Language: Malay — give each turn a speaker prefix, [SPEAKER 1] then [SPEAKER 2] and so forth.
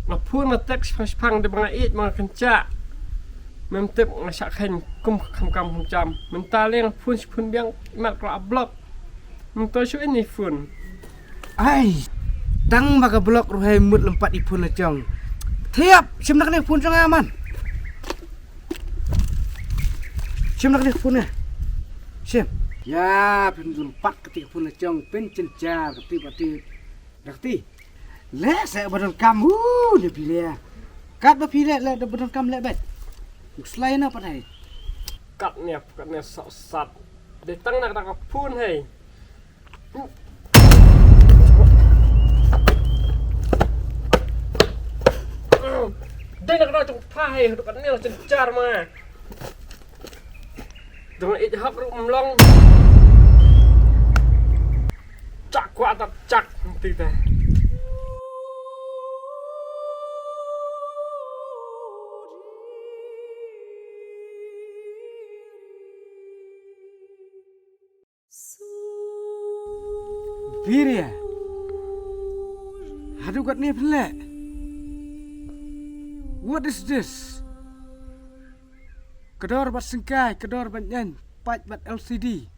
[SPEAKER 1] mà phun mà tết phăng để bằng ít mà cần chạ mình tiếp mà sạc hình cung không chăm mình ta lên phun biang mặt gạ block mình tôi chú ini phun
[SPEAKER 2] ai tang maka blok ruhai mut lempat ipun na chong thiap sim nak ni phun chong aman sim nak ni phun na sim ya pen lempat ketik phun na chong pen cenca ketik pati dakti le saya badan kamu ni pilih kat ba pilih le badan kam le bet selain apa tadi
[SPEAKER 1] cắt nè sạt để tăng nạc phun hay đây là trong phai được cái này là chân char mà dengan ít hấp rụng long chặt quá tập chặt tí thế
[SPEAKER 2] Virya aduh kat ni pelak. What is this? Kedor bat sengkai, kedor bat nyan, pat bat LCD.